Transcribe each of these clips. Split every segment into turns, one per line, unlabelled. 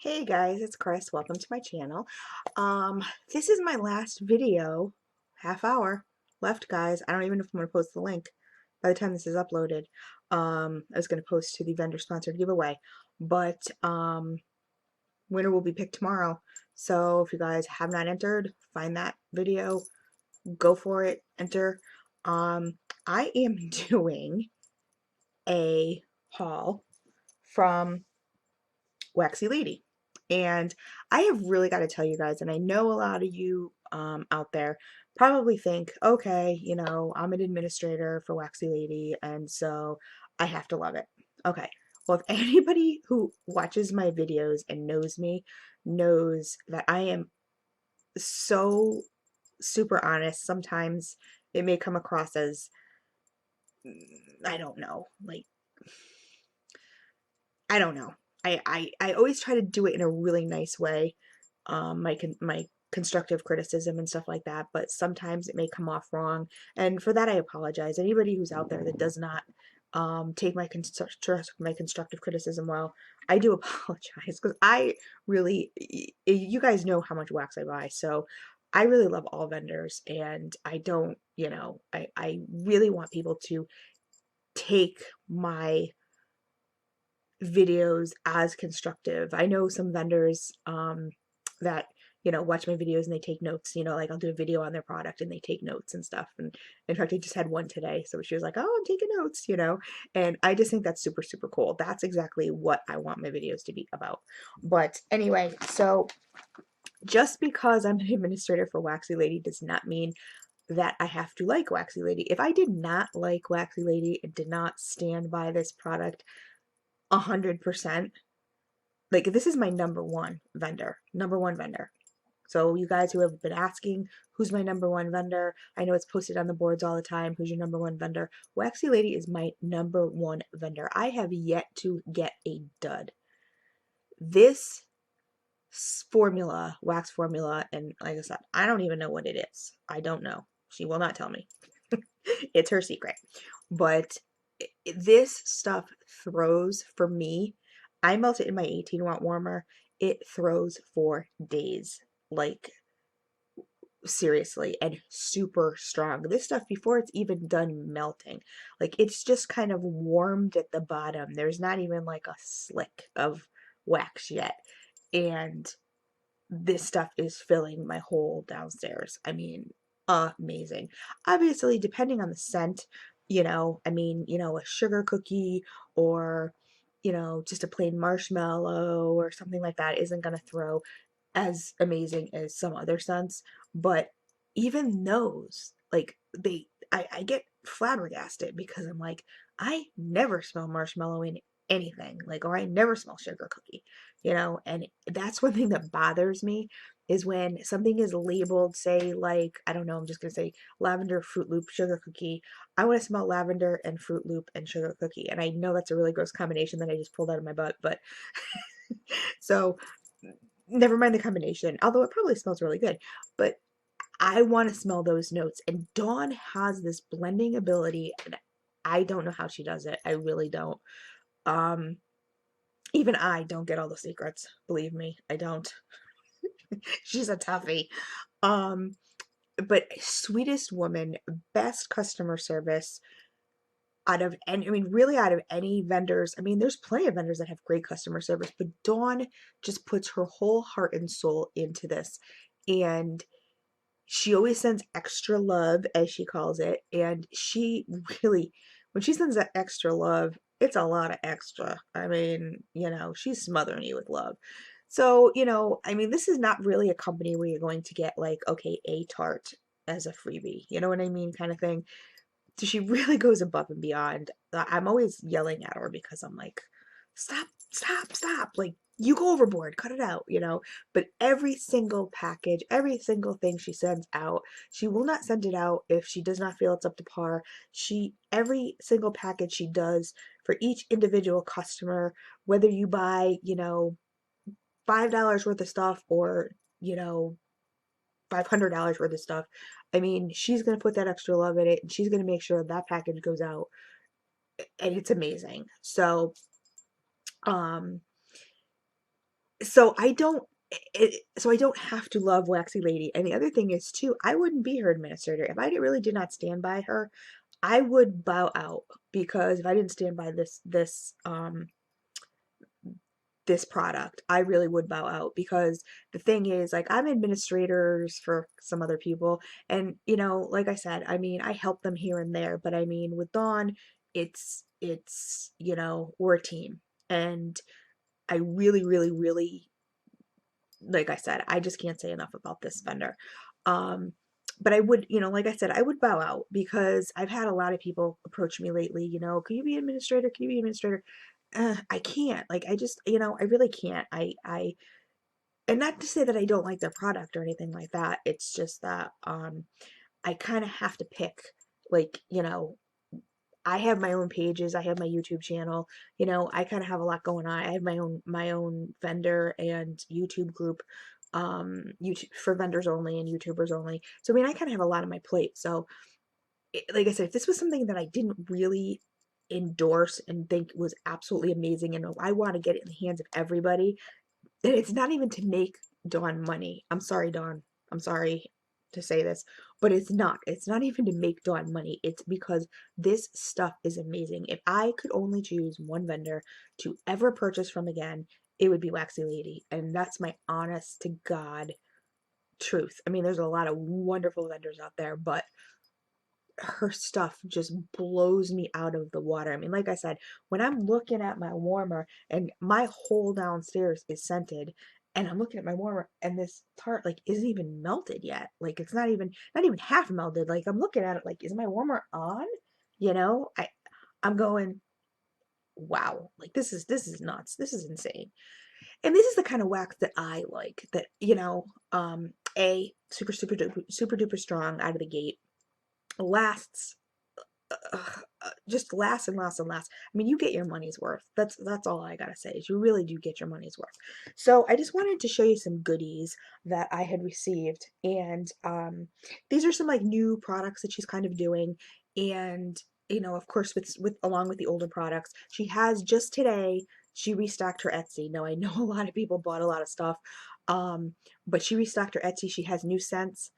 Hey guys, it's Chris. Welcome to my channel. This is my last video, half hour left, guys. I don't even know if I'm going to post the link by the time this is uploaded. I was going to post to the vendor sponsored giveaway, but winner will be picked tomorrow. So if you guys have not entered, find that video, go for it, enter. Um, I am doing a haul from Waxy Lady. And I have really got to tell you guys, and I know a lot of you out there probably think, okay, I'm an administrator for Waxy Lady, and so I have to love it. Okay. Well, if anybody who watches my videos and knows me knows that I am so super honest, sometimes it may come across as, I don't know, like I don't know. I always try to do it in a really nice way, my constructive criticism and stuff like that, but sometimes it may come off wrong, and for that I apologize. Anybody who's out there that does not take my constructive criticism well, I do apologize because I really, you guys know how much wax I buy, so I really love all vendors, and I don't, I really want people to take my videos as constructive. I know some vendors that watch my videos and they take notes, like I'll do a video on their product and they take notes and stuff. And in fact, I just had one today, so she was like, "Oh, I'm taking notes," and I just think that's super super cool. That's exactly what I want my videos to be about. But anyway, so just because I'm an administrator for Waxy Lady does not mean that I have to like Waxy Lady. If I did not like Waxy Lady and did not stand by this product 100%, like this is my number one vendor. So you guys who have been asking, who's my number one vendor? I know it's posted on the boards all the time. Who's your number one vendor? Waxy Lady is my number one vendor. I have yet to get a dud. This formula, wax formula, and like I said, I don't even know what it is. I don't know. She will not tell me. It's her secret. But this stuff throws for me. I melt it in my 18-watt warmer. It throws for days. Like, seriously, and super strong. This stuff, before it's even done melting, like it's just kind of warmed at the bottom. There's not even like a slick of wax yet. And this stuff is filling my whole downstairs. I mean, amazing. Obviously, depending on the scent, a sugar cookie or, just a plain marshmallow or something like that isn't going to throw as amazing as some other scents. But even those, like, I get flabbergasted because I'm like, I never smell marshmallow in anything, like, or I never smell sugar cookie, and that's one thing that bothers me is when something is labeled, say, like, I don't know, I'm just gonna say lavender Fruit Loop sugar cookie. I want to smell lavender and Fruit Loop and sugar cookie, and I know that's a really gross combination that I just pulled out of my butt, but so never mind the combination, although it probably smells really good, but I want to smell those notes. And Dawn has this blending ability, and I don't know how she does it. I really don't. Um, Even I don't get all the secrets. Believe me, I don't. She's a toughie. Um, but sweetest woman, best customer service out of any, I mean, really out of any vendors. I mean, there's plenty of vendors that have great customer service, but Dawn just puts her whole heart and soul into this. And she always sends extra love, as she calls it, and she really, when she sends that extra love, it's a lot of extra. I mean, she's smothering you with love. So, I mean, this is not really a company where you're going to get like, okay, a tart as a freebie, you know what I mean, kind of thing. So she really goes above and beyond. I'm always yelling at her because I'm like, stop, stop, stop. Like, you go overboard, cut it out. But every single package, every single thing she sends out, she will not send it out if she does not feel it's up to par. Every single package she does for each individual customer, whether you buy, $5 worth of stuff or, you know, $500 worth of stuff. I mean, she's going to put that extra love in it and she's going to make sure that package goes out and it's amazing. So, um, So I don't so I don't have to love Waxy Lady. And the other thing is too, I wouldn't be her administrator if I really did not stand by her. I would bow out because if I didn't stand by this product, I really would bow out because the thing is, like, I'm administrators for some other people, and like I said, I mean, I help them here and there, but I mean, with Dawn, we're a team, and I really, really, really, like I said, I just can't say enough about this vendor. Um, but I would, like I said, I would bow out because I've had a lot of people approach me lately, can you be administrator? Can you be administrator? I can't. Like, I just, I really can't. And not to say that I don't like their product or anything like that. It's just that I kind of have to pick, like, I have my own pages, I have my YouTube channel, I kind of have a lot going on. I have my own vendor and YouTube group, YouTube for vendors only and YouTubers only. So I mean, I kind of have a lot on my plate. So like I said, if this was something that I didn't really endorse and think was absolutely amazing and I want to get it in the hands of everybody, and it's not even to make Dawn money. I'm sorry, Dawn. I'm sorry to say this, but it's not. It's not even to make Dawn money. It's because this stuff is amazing. If I could only choose one vendor to ever purchase from again, it would be Waxy Lady. And that's my honest to God truth. I mean, there's a lot of wonderful vendors out there, but her stuff just blows me out of the water. I mean, like I said, when I'm looking at my warmer and my whole downstairs is scented, and I'm looking at my warmer and this tart like isn't even melted yet. Like it's not even half melted. Like I'm looking at it like, is my warmer on? I'm going, wow, like this is nuts. This is insane. And this is the kind of wax that I like. That, super super duper super duper strong out of the gate, lasts just lasts and lasts and lasts. I mean, you get your money's worth. That's all I gotta say is you really do get your money's worth. So I just wanted to show you some goodies that I had received, and these are some like new products that she's kind of doing, and of course, with along with the older products, she has just today. She restocked her Etsy. Now I know a lot of people bought a lot of stuff, but she restocked her Etsy. She has new scents.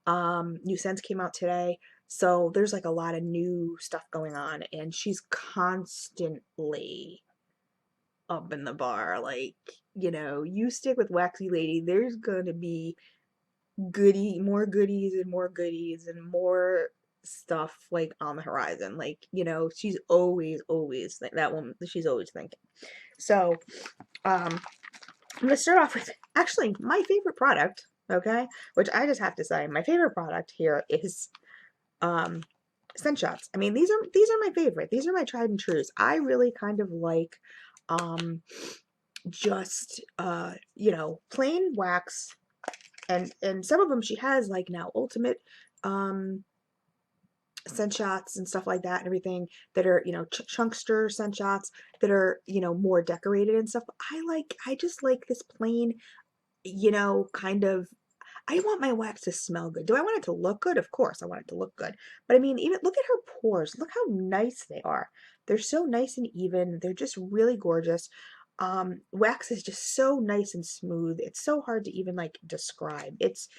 New scents came out today. So there's like a lot of new stuff going on, and she's constantly up in the bar. Like, you stick with Waxy Lady, there's gonna be more goodies and more goodies and more stuff like on the horizon. Like, she's always, always that woman, she's always thinking. So, um, I'm gonna start off with actually my favorite product, okay? Which I just have to say, my favorite product here is um scent shots. I mean, these are my favorite. These are my tried and trues. I really kind of like um just plain wax, and some of them she has like now ultimate um scent shots and stuff like that and everything that are chunkster scent shots that are more decorated and stuff. I just like this plain, kind of. I want my wax to smell good. Do I want it to look good? Of course, I want it to look good. But I mean, even look at her pores. Look how nice they are. They're so nice and even. They're just really gorgeous. Wax is just so nice and smooth. It's so hard to even like describe. It's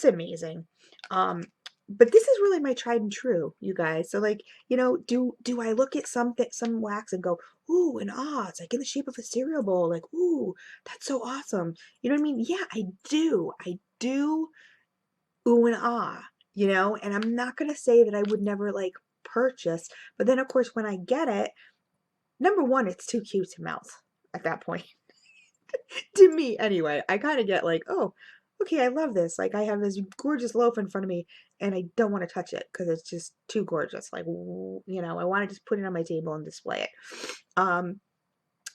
amazing. Um, but this is really my tried and true, you guys. So like, do I look at some wax and go, ooh, and ah, it's like in the shape of a cereal bowl, like, ooh, that's so awesome. You know what I mean? Yeah, I do. I do ooh and ah, and I'm not gonna say that I would never like purchase, but then of course when I get it, number one, it's too cute to mouth at that point. To me anyway, I kind of get like, oh, okay, I love this. Like I have this gorgeous loaf in front of me and I don't want to touch it because it's just too gorgeous. Like, I want to just put it on my table and display it.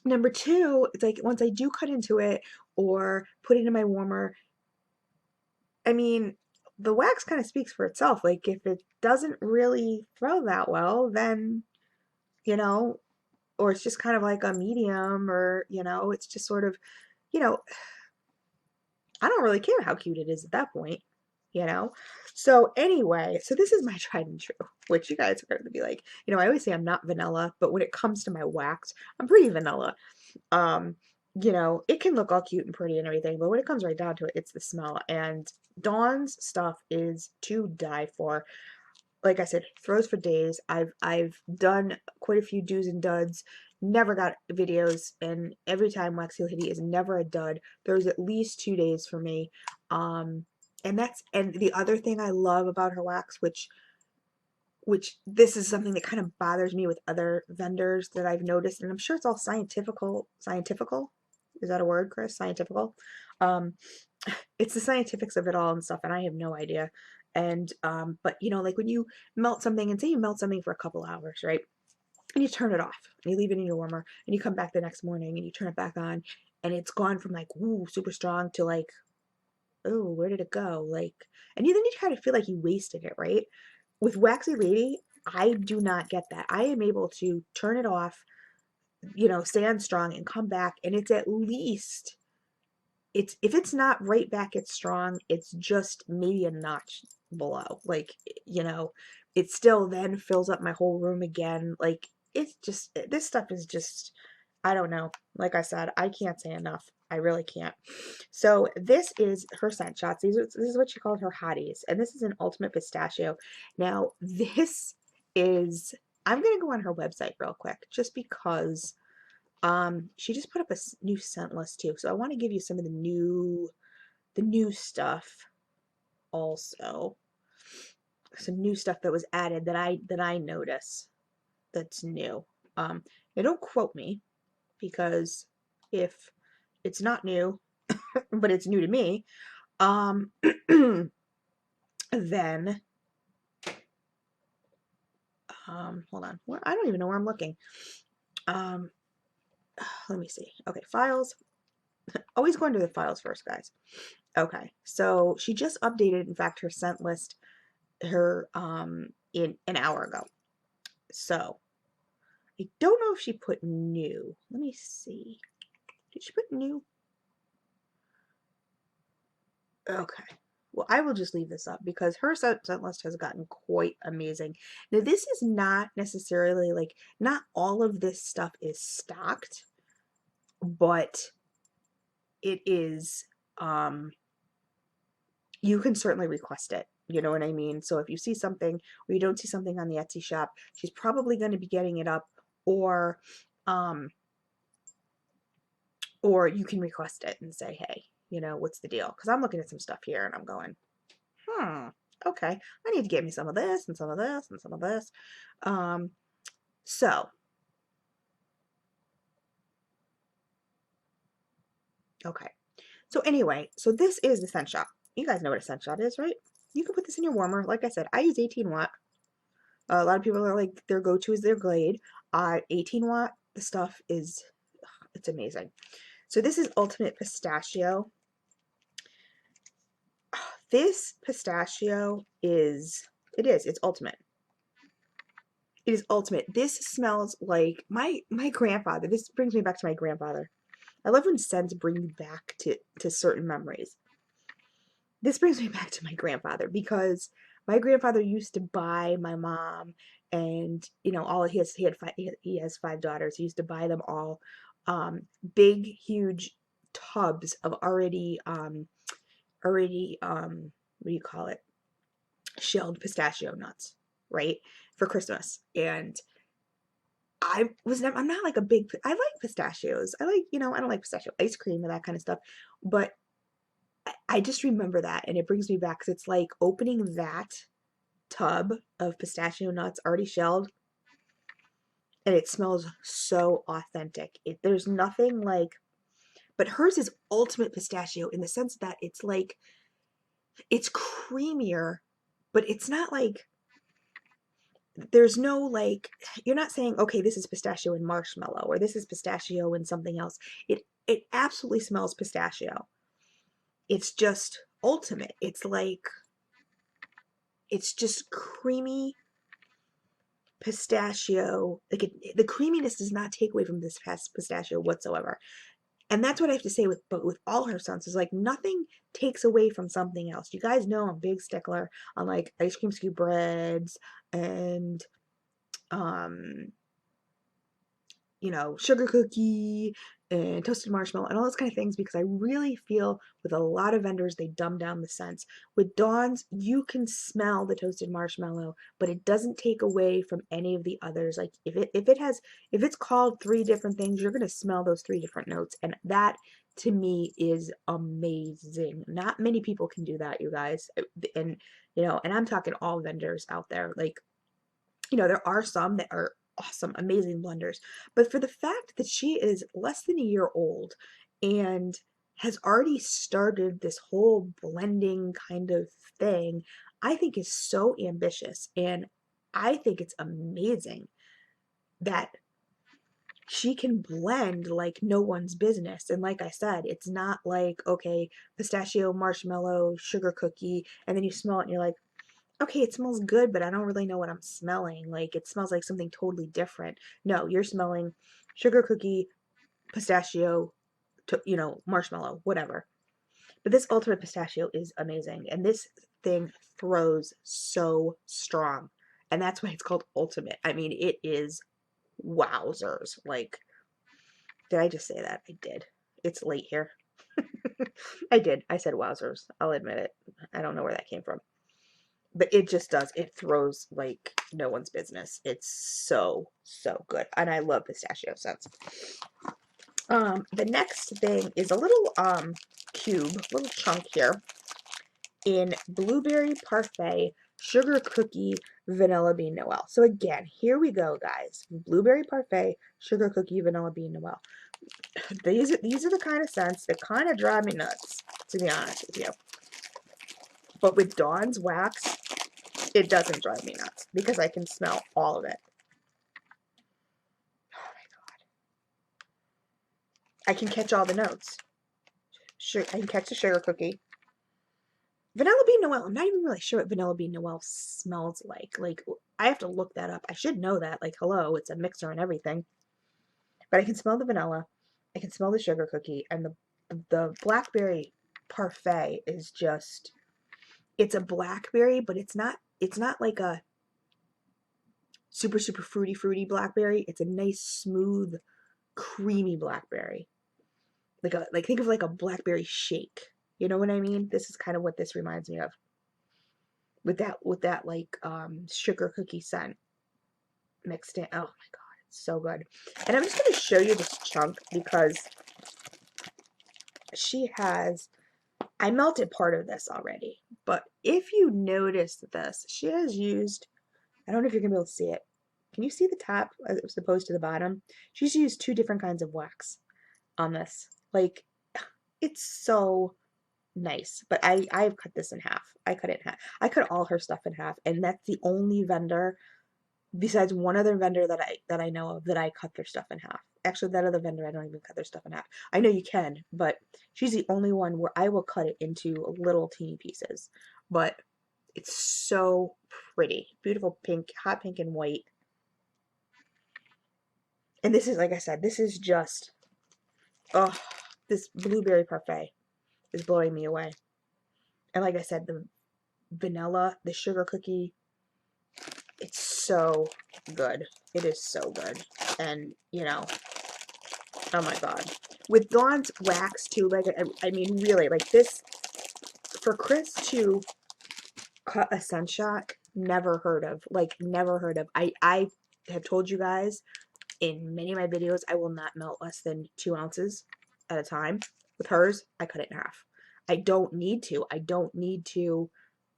Number two, it's like once I do cut into it or put it in my warmer, I mean, the wax kind of speaks for itself. Like if it doesn't really throw that well, then, you know, or it's just kind of like a medium, or, it's just sort of, you know, I don't really care how cute it is at that point, you know? So anyway, so this is my tried and true, which you guys are going to be like, I always say I'm not vanilla, but when it comes to my wax, I'm pretty vanilla. Um, you know, it can look all cute and pretty and everything, but when it comes right down to it, it's the smell. And Dawn's stuff is to die for. Like I said, throws for days. I've done quite a few do's and duds. Never got videos, and every time Waxie Lady is never a dud. There's at least 2 days for me. And the other thing I love about her wax, which this is something that kind of bothers me with other vendors that I've noticed, and I'm sure it's all scientifical. Is that a word, Chris? Scientifical. Um, it's the scientifics of it all and stuff, and I have no idea. And but you know, like when you melt something, and say you melt something for a couple hours, right? And you turn it off, and you leave it in your warmer, and you come back the next morning, and you turn it back on, and it's gone from like ooh super strong to like oh where did it go? Like, and then you kind of feel like you wasted it, right? With Waxy Lady, I do not get that. I am able to turn it off, you know, stand strong and come back, and it's at least it's if it's not right back at strong, it's just maybe a notch below. Like, you know, it still then fills up my whole room again. Like, it's just this stuff is just I don't know. Like I said, I can't say enough. I really can't. So this is her scent shots. This is what she called her hotties, and this is an ultimate pistachio. Now this is I'm gonna go on her website real quick just because she just put up a new scent list too. So I want to give you some of the new stuff also. Some new stuff that was added that I notice that's new. Now don't quote me because if it's not new, but it's new to me, um, then hold on. Well, I don't even know where I'm looking. Um, let me see. Okay, files. Always going to the files first, guys. Okay, so she just updated, in fact, her scent list her in an hour ago. So I don't know if she put new. Let me see. Did she put new? Okay. Well, I will just leave this up because her scent list has gotten quite amazing. Now, this is not necessarily like, not all of this stuff is stocked, but it is, you can certainly request it. You know what I mean? So if you see something or you don't see something on the Etsy shop, she's probably going to be getting it up, or um or you can request it and say, hey, you know, what's the deal? Because I'm looking at some stuff here and I'm going, okay, I need to get me some of this and some of this and some of this. Um, so, okay. So anyway, so this is the scent shot. You guys know what a scent shot is, right? You can put this in your warmer. Like I said, I use 18 watt. A lot of people are like, their go-to is their Glade. 18 watt, the stuff is, it's amazing. So this is Ultimate Pistachio. This pistachio is, it's ultimate. It is ultimate. This smells like my grandfather. This brings me back to my grandfather. I love when scents bring me back to certain memories. This brings me back to my grandfather because my grandfather used to buy my mom and you know all he has 5 daughters. He used to buy them all big huge tubs of already what do you call it, shelled pistachio nuts, right, for Christmas. And I'm not like a big, I like pistachios. I like, you know, I don't like pistachio ice cream and that kind of stuff. But I just remember that and it brings me back because it's like opening that tub of pistachio nuts already shelled and it smells so authentic. There's nothing like, but hers is ultimate pistachio in the sense that it's like, it's creamier, but it's not like, there's no like, you're not saying okay this is pistachio and marshmallow or this is pistachio and something else. It absolutely smells pistachio. It's just ultimate. It's like, it's just creamy pistachio. Like the creaminess does not take away from this pistachio whatsoever. And that's what I have to say with all her scents is like nothing takes away from something else. You guys know I'm a big stickler on like ice cream scoop breads and um you know, sugar cookie and toasted marshmallow and all those kind of things, because I really feel with a lot of vendors they dumb down the scents. With Dawn's, you can smell the toasted marshmallow, but it doesn't take away from any of the others. Like if it's called three different things, you're gonna smell those three different notes, and that to me is amazing. Not many people can do that, you guys. And you know, and I'm talking all vendors out there. Like, you know, there are some that are awesome, amazing blenders. But for the fact that she is less than a year old and has already started this whole blending kind of thing, I think is so ambitious. And I think it's amazing that she can blend like no one's business. And like I said, it's not like, okay, pistachio, marshmallow, sugar cookie, and then you smell it and you're like, okay, it smells good, but I don't really know what I'm smelling. Like, it smells like something totally different. No, you're smelling sugar cookie, pistachio, you know, marshmallow, whatever. But this ultimate pistachio is amazing. And this thing throws so strong. And that's why it's called ultimate. I mean, it is wowzers. Like, did I just say that? I did. It's late here. I did. I said wowzers. I'll admit it. I don't know where that came from. But it just does. It throws like no one's business. It's so, so good. And I love pistachio scents. The next thing is a little cube, little chunk here in blueberry parfait, sugar cookie, vanilla bean Noel. So again, here we go, guys. Blueberry parfait, sugar cookie, vanilla bean Noel. These are the kind of scents that kind of drive me nuts, to be honest with you. But with Dawn's wax, it doesn't drive me nuts because I can smell all of it. Oh my god. I can catch all the notes. I can catch the sugar cookie. Vanilla bean Noel. I'm not even really sure what vanilla bean Noel smells like. Like, I have to look that up. I should know that. Like, hello, it's a mixer and everything. But I can smell the vanilla. I can smell the sugar cookie. And the blackberry parfait is just, it's a blackberry, but it's not like a super, super fruity blackberry. It's a nice, smooth, creamy blackberry. Like think of like a blackberry shake. You know what I mean? This is kind of what this reminds me of. With that like sugar cookie scent mixed in. Oh my god, it's so good. And I'm just gonna show you this chunk because I melted part of this already. But if you notice this, she has used, I don't know if you're gonna be able to see it. Can you see the top as opposed to the bottom? She's used two different kinds of wax on this. Like, it's so nice. But I've cut this in half. I cut it in half. I cut all her stuff in half, and that's the only vendor besides one other vendor that I know of that I cut their stuff in half. Actually, that other vendor I don't even cut their stuff in half. I know you can, but she's the only one where I will cut it into little teeny pieces. But it's so pretty. Beautiful pink, hot pink and white. And this is, like I said, this is just, oh, this blueberry parfait is blowing me away. And like I said, the vanilla, the sugar cookie, it's so good. It is so good. And, you know, oh my god. With Dawn's wax, too, like, I mean, really, like, this, for Chris to cut a sunshot, never heard of. Like, never heard of. I have told you guys in many of my videos, I will not melt less than 2 ounces at a time. With hers, I cut it in half. I don't need to. I don't need to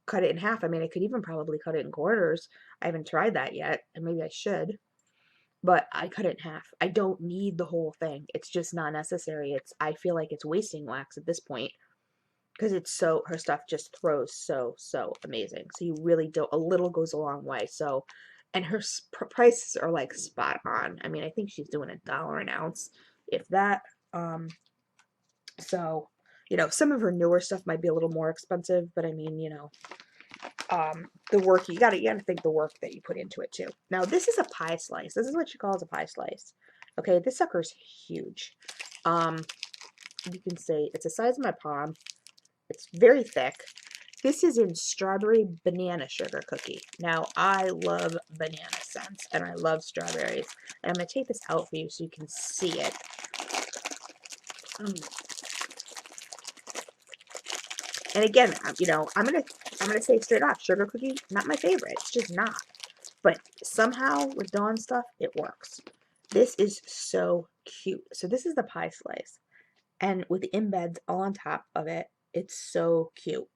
cut it in half. I mean, I could even probably cut it in quarters. I haven't tried that yet, and maybe I should. But I cut it in half. I don't need the whole thing. It's just not necessary. I feel like it's wasting wax at this point because it's so, her stuff just throws so, so amazing. So you really don't, a little goes a long way. So, and her prices are like spot on. I mean, I think she's doing $1 an ounce, if that. So, you know, some of her newer stuff might be a little more expensive, but I mean, you know, the work, you gotta think the work that you put into it too. Now, this is a pie slice. This is what she calls a pie slice. Okay, this sucker's huge. You can see it's the size of my palm. It's very thick. This is in strawberry banana sugar cookie. Now, I love banana scents, and I love strawberries. And I'm going to take this out for you so you can see it. And again, you know, I'm gonna say straight off, sugar cookie, not my favorite. It's just not. But somehow with Dawn stuff, it works. This is so cute. So this is the pie slice, and with the embeds all on top of it, it's so cute.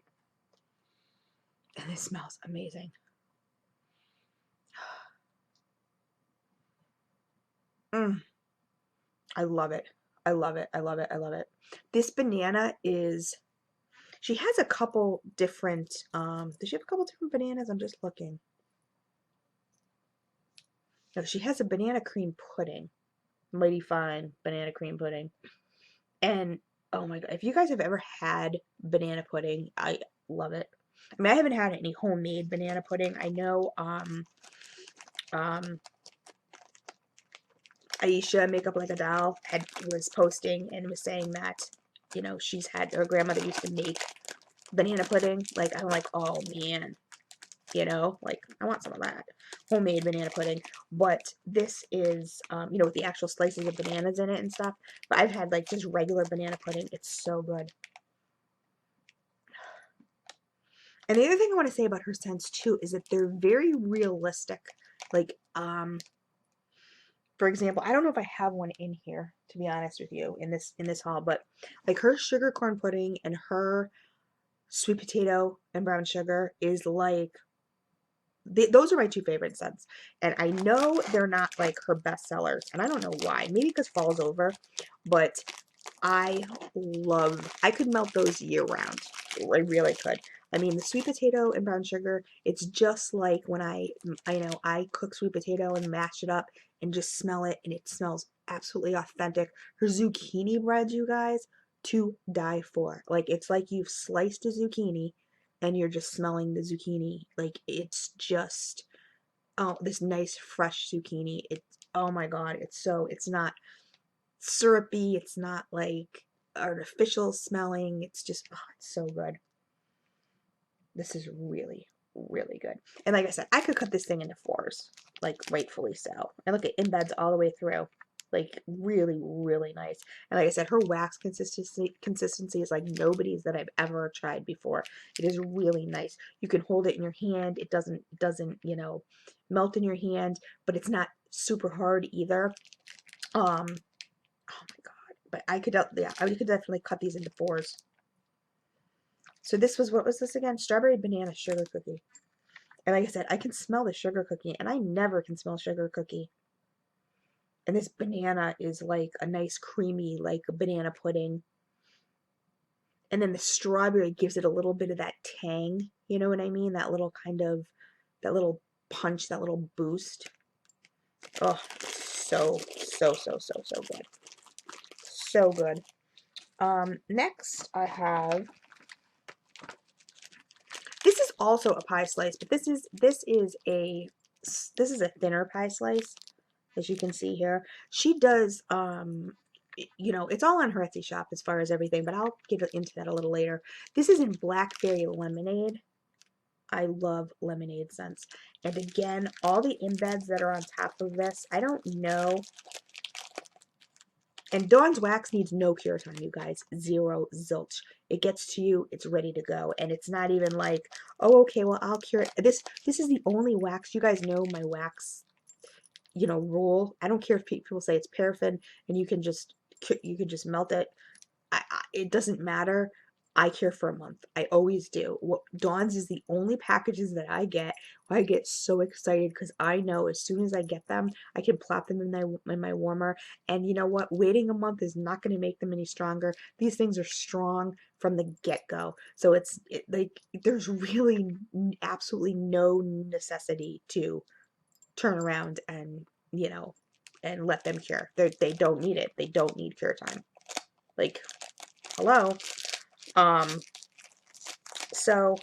And it smells amazing. I love it. I love it. I love it. I love it. This banana is, she has a couple different, does she have a couple different bananas? I'm just looking. No, she has a banana cream pudding. Mighty fine banana cream pudding. And oh my god, if you guys have ever had banana pudding, I love it. I mean, I haven't had any homemade banana pudding. I know um Aisha Makeup Like a Doll was posting and was saying that, you know, she's had, her grandmother used to make banana pudding. Like, I'm like, oh man, you know, like I want some of that homemade banana pudding. But this is, you know, with the actual slices of bananas in it and stuff. But I've had like just regular banana pudding. It's so good. And the other thing I want to say about her scents too is that they're very realistic. Like, for example, I don't know if I have one in here, to be honest with you, in this haul, but like her sugar corn pudding and her sweet potato and brown sugar is like, those are my two favorite scents. And I know they're not like her best sellers, and I don't know why. Maybe because fall's over, but I could melt those year round. I really could. I mean, the sweet potato and brown sugar, it's just like when I know I cook sweet potato and mash it up and just smell it, and it smells absolutely authentic. Her zucchini bread, you guys, to die for. Like, it's like you've sliced a zucchini and you're just smelling the zucchini. Like, it's just, oh, this nice fresh zucchini. It's, oh my God, it's not syrupy, it's not like artificial smelling. It's just, oh, it's so good. This is really, really good. And like I said, I could cut this thing into fours, like rightfully so. And look, it embeds all the way through. Like really, really nice. And like I said, her wax consistency is like nobody's that I've ever tried before. It is really nice. You can hold it in your hand. It doesn't, you know, melt in your hand, but it's not super hard either. Oh my god! But I could, yeah, I could definitely cut these into fours. So this was, what was this again? Strawberry banana sugar cookie. And like I said, I can smell the sugar cookie, and I never can smell sugar cookie. And this banana is like a nice creamy, like a banana pudding. And then the strawberry gives it a little bit of that tang. You know what I mean? That little kind of, that little punch, that little boost. Oh, so good. So good. Next I have, this is also a pie slice, but this is a thinner pie slice, as you can see here. She does, you know, it's all on her Etsy shop as far as everything, but I'll get into that a little later. This is in blackberry lemonade. I love lemonade scents. And again, all the embeds that are on top of this, I don't know. And Dawn's wax needs no cure time, you guys. Zero zilch. It gets to you, it's ready to go. And it's not even like, oh, okay, well, I'll cure it. This is the only wax. You guys know my wax, you know, rule. I don't care if people say it's paraffin and you can just melt it. It doesn't matter. I cure for a month. I always do. Dawn's is the only packages that I get where I get so excited because I know as soon as I get them, I can plop them in my warmer. And you know what? Waiting a month is not going to make them any stronger. These things are strong from the get-go. So like there's really absolutely no necessity to turn around and, you know, and let them cure. They don't need it. They don't need cure time. Like, hello. So,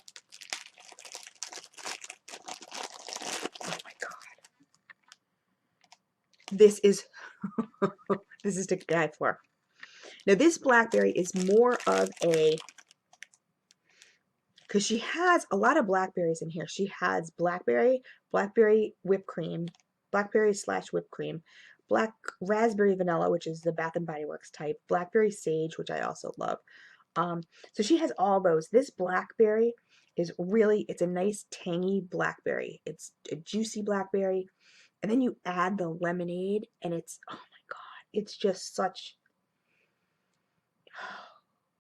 oh my god, this is this is to die for. Now, this blackberry is more of a because she has a lot of blackberries in here. She has blackberry whipped cream, blackberry slash whipped cream, black raspberry vanilla, which is the Bath and Body Works type, blackberry sage, which I also love. So she has all those. This blackberry is really, it's a nice tangy blackberry. It's a juicy blackberry. And then you add the lemonade and it's, oh my God, it's just such,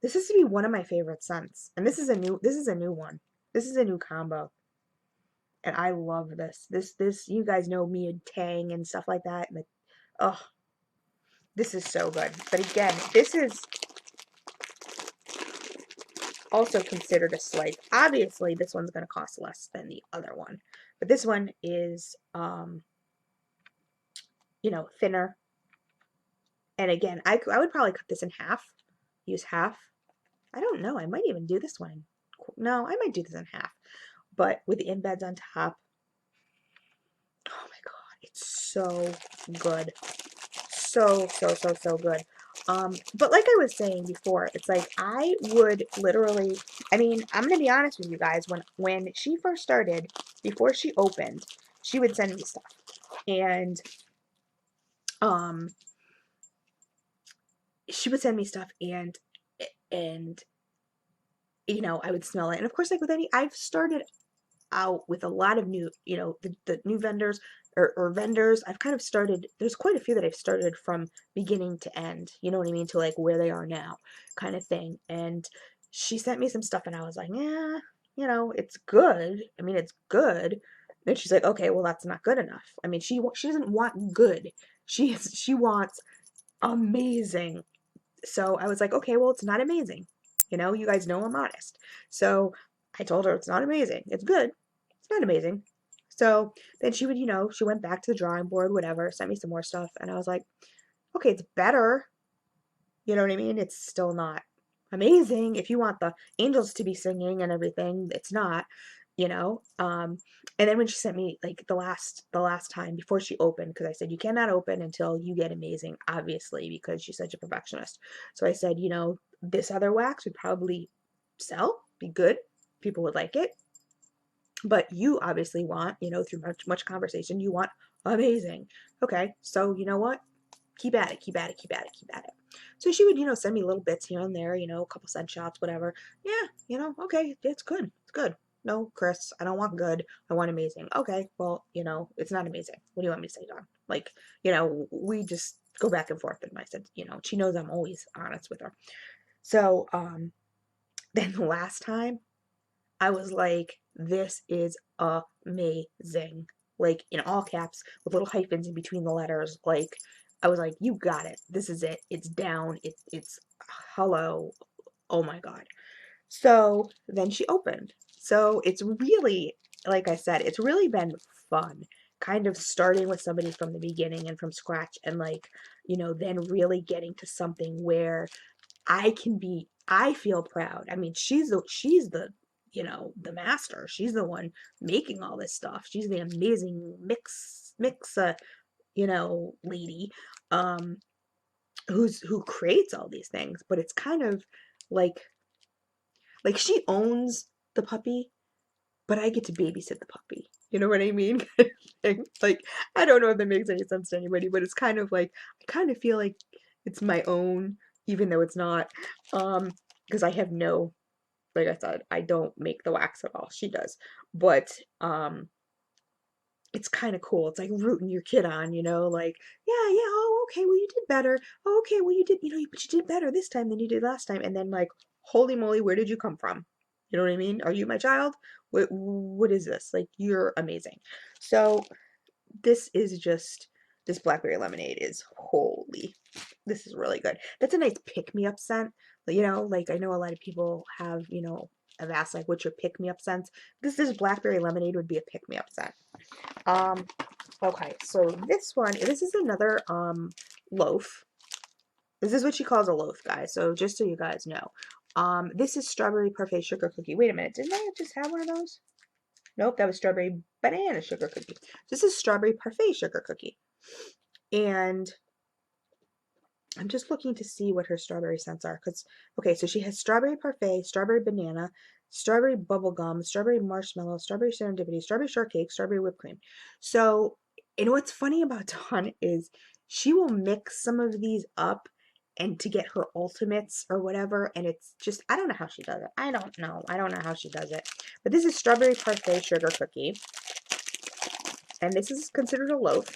this is to be one of my favorite scents. And this is a new one. This is a new combo. And I love this. This, you guys know me and Tang and stuff like that. And oh, this is so good. But again, this is also considered a slight. Obviously, this one's going to cost less than the other one. But this one is, you know, thinner. And again, I would probably cut this in half. Use half. I don't know. I might even do this one. No, I might do this in half. But with the embeds on top. Oh my God. It's so good. So good. But like I was saying before, it's like I would literally, I mean, I'm gonna be honest with you guys, when she first started, before she opened, she would send me stuff. And um she would send me stuff and you know, I would smell it. And of course, like with any, I've started out with a lot of new, you know, the new vendors or vendors. I've kind of started, there's quite a few that I've started from beginning to end, you know what I mean, to like where they are now kind of thing. And she sent me some stuff and I was like, yeah, you know, it's good. I mean, it's good. Then she's like, okay, well, that's not good enough. I mean, she doesn't want good. She wants amazing. So I was like, okay, well, it's not amazing. You know, you guys know I'm honest. So I told her it's not amazing. It's good. It's not amazing. So then she would, you know, she went back to the drawing board, whatever, sent me some more stuff. And I was like, okay, it's better. You know what I mean? It's still not amazing. If you want the angels to be singing and everything, it's not, you know. And then when she sent me like the last time before she opened, because I said you cannot open until you get amazing, obviously, because she's such a perfectionist. So I said, you know, this other wax would probably sell, be good, people would like it. But you obviously want, you know, through much conversation, you want amazing. Okay, so you know what? Keep at it, keep at it, keep at it, keep at it. So she would, you know, send me little bits here and there, you know, a couple cent shots, whatever. Yeah, you know, okay, it's good. It's good. No, Chris, I don't want good. I want amazing. Okay, well, you know, it's not amazing. What do you want me to say, Dawn? Like, you know, we just go back and forth. And I said, you know, she knows I'm always honest with her. So, then the last time I was like, this is amazing. Like in all caps with little hyphens in between the letters. Like I was like, you got it. This is it. It's down. It's hello. Oh my God. So then she opened. So it's really, like I said, it's really been fun. Kind of starting with somebody from the beginning and from scratch and like, you know, then really getting to something where I feel proud. I mean, she's the, you know, the master. She's the one making all this stuff. She's the amazing mix you know, lady um who creates all these things, but it's kind of like she owns the puppy, but I get to babysit the puppy. You know what I mean? Like, I don't know if that makes any sense to anybody, but it's kind of like, I kind of feel like it's my own, even though it's not. Because I have no, like I said, I don't make the wax at all. She does. But, it's kind of cool. It's like rooting your kid on, you know, like, yeah, yeah, oh, okay, well, you did better. Oh, okay, well, you did, you know, but you did better this time than you did last time. And then, like, holy moly, where did you come from? You know what I mean? Are you my child? What is this? Like, you're amazing. So, this is just, this blackberry lemonade is holy. This is really good. That's a nice pick-me-up scent. You know, like, I know a lot of people have, you know, have asked, like, what's your pick-me-up scent? This blackberry lemonade would be a pick-me-up scent. Um, okay, so this is another loaf. This is what she calls a loaf, guys. So just so you guys know. This is strawberry parfait sugar cookie. Wait a minute, didn't I just have one of those? Nope, that was strawberry banana sugar cookie. This is strawberry parfait sugar cookie. And I'm just looking to see what her strawberry scents are. Okay, so she has strawberry parfait, strawberry banana, strawberry bubblegum, strawberry marshmallow, strawberry serendipity, strawberry shortcake, strawberry whipped cream. So, and what's funny about Dawn is she will mix some of these up and to get her ultimates or whatever, and it's just, I don't know how she does it. I don't know. I don't know how she does it. But this is strawberry parfait sugar cookie, and this is considered a loaf.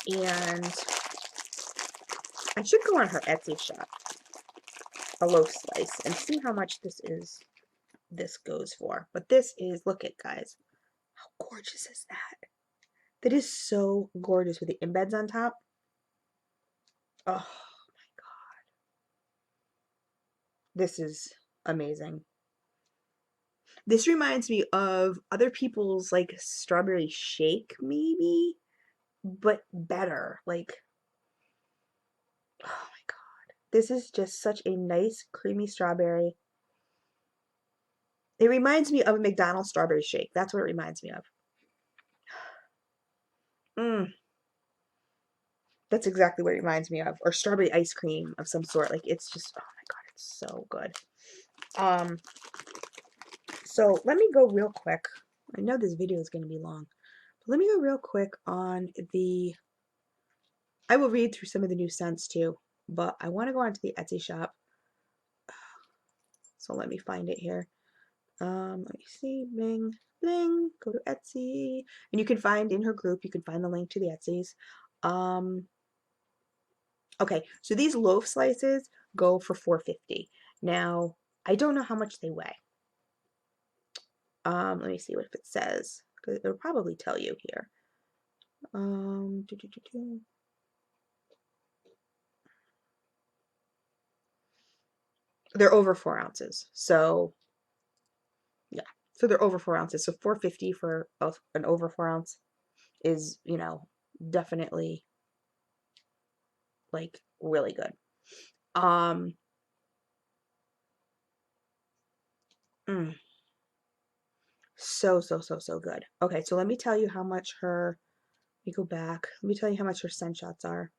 And I should go on her Etsy shop, a loaf slice, and see how much this goes for. But this is, look at guys, how gorgeous is that? That is so gorgeous with the embeds on top. Oh my god. This is amazing. This reminds me of other people's like strawberry shake maybe, but better. Like, oh my god. This is just such a nice creamy strawberry. It reminds me of a McDonald's strawberry shake. That's what it reminds me of. Mm, that's exactly what it reminds me of. Or strawberry ice cream of some sort. Like it's just, oh my god, it's so good. So let me go real quick. I know this video is going to be long, but let me go real quick on the, I will read through some of the new scents too, but I want to go onto the Etsy shop. So let me find it here. Let me see, bling, bling, go to Etsy. And you can find in her group, you can find the link to the Etsy's. Okay, so these loaf slices go for $4.50. Now, I don't know how much they weigh. Let me see what it says, because it'll probably tell you here. They're over 4 ounces. So, yeah. So they're over 4 ounces. So $4.50 for an over 4 ounce is, you know, definitely like really good. Mm, so good. Okay, so let me tell you how much her, let me go back. Let me tell you how much her scent shots are.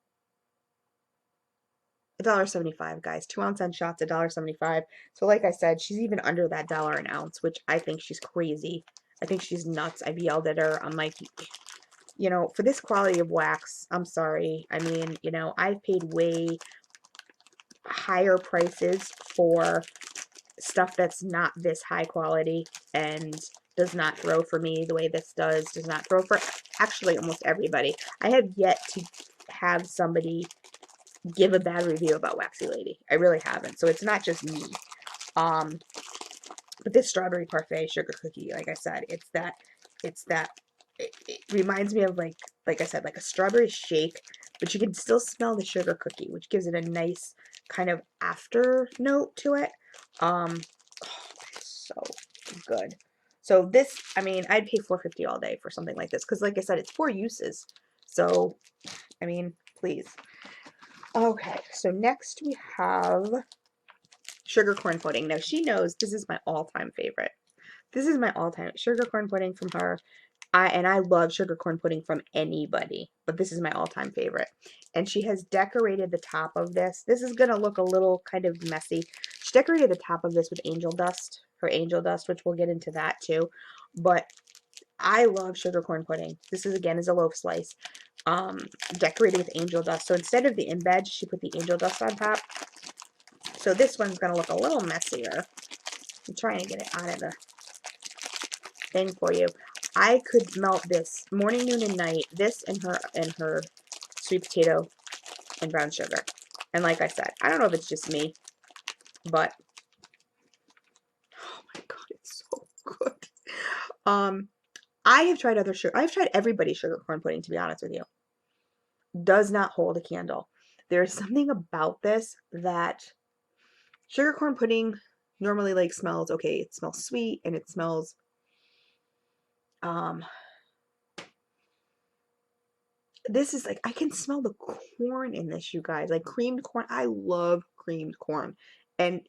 $1.75, guys. 2-ounce scent shots, $1.75. So like I said, she's even under that dollar an ounce, which I think she's crazy. I think she's nuts. I've yelled at her. I'm like, you know, for this quality of wax, I'm sorry. I mean, you know, I've paid way higher prices for stuff that's not this high quality and does not throw for me the way this does not throw for actually almost everybody. I have yet to have somebody give a bad review about Waxie Lady. I really haven't. So it's not just me. But this strawberry parfait sugar cookie, like I said, it's that it reminds me of like I said, like a strawberry shake, but you can still smell the sugar cookie, which gives it a nice kind of after note to it. Oh, it's so good. So this, I mean, I'd pay $4.50 all day for something like this because, like I said, it's 4 uses. So, I mean, please. Okay, so next we have sugar corn pudding. Now she knows this is my all-time favorite. This is my all-time sugar corn pudding from her. I love sugar corn pudding from anybody, but this is my all-time favorite. And she has decorated the top of this. This is gonna look a little kind of messy. She decorated the top of this with angel dust, her angel dust, which we'll get into that too. But I love sugar corn pudding. This is again is a loaf slice, decorated with angel dust. So instead of the embed, she put the angel dust on top. So this one's gonna look a little messier. I'm trying to get it out of the thing for you. I could melt this morning, noon, and night. This and her sweet potato and brown sugar. And like I said, I don't know if it's just me, but oh my god, it's so good. I have tried other sugar. I've tried everybody's sugar corn pudding. To be honest with you, does not hold a candle. There's something about this that sugar corn pudding normally like smells okay. It smells sweet and it smells this is like I can smell the corn in this, you guys. Like creamed corn. I love creamed corn. And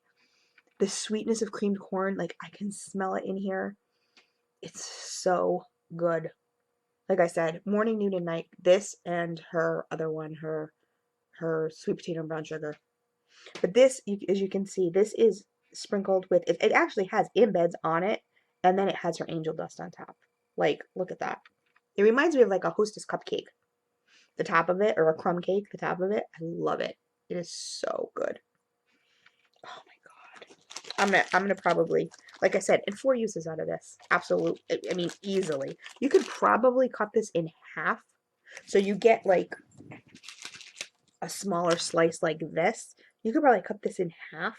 the sweetness of creamed corn, like I can smell it in here. It's so good. Like I said, morning, noon, and night. This and her other one, her sweet potato and brown sugar. But this, as you can see, this is sprinkled with it. It actually has embeds on it, and then it has her angel dust on top. Like, look at that. It reminds me of like a Hostess cupcake, the top of it, or a crumb cake, the top of it. I love it. It is so good. Oh my God. I'm gonna probably, like I said, and 4 uses out of this. Absolute. I mean, easily. You could probably cut this in half. So you get like a smaller slice like this. You could probably cut this in half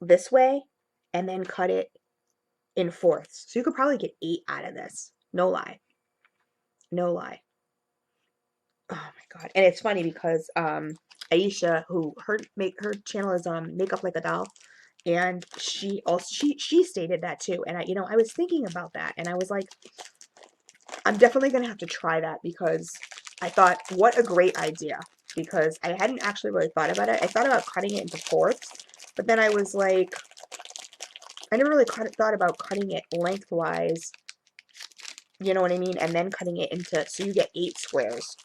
this way and then cut it in fourths. So you could probably get 8 out of this. No lie. No lie. Oh my God. And it's funny because Aisha, who her channel is Makeup Like a Doll, and she also she stated that too. And I was thinking about that, and I was like, I'm definitely gonna have to try that, because I thought, what a great idea, because I hadn't actually really thought about it. I thought about cutting it into fourths, but then I was like, I never really thought about cutting it lengthwise, you know what I mean, and then cutting it into, so you get 8 squares.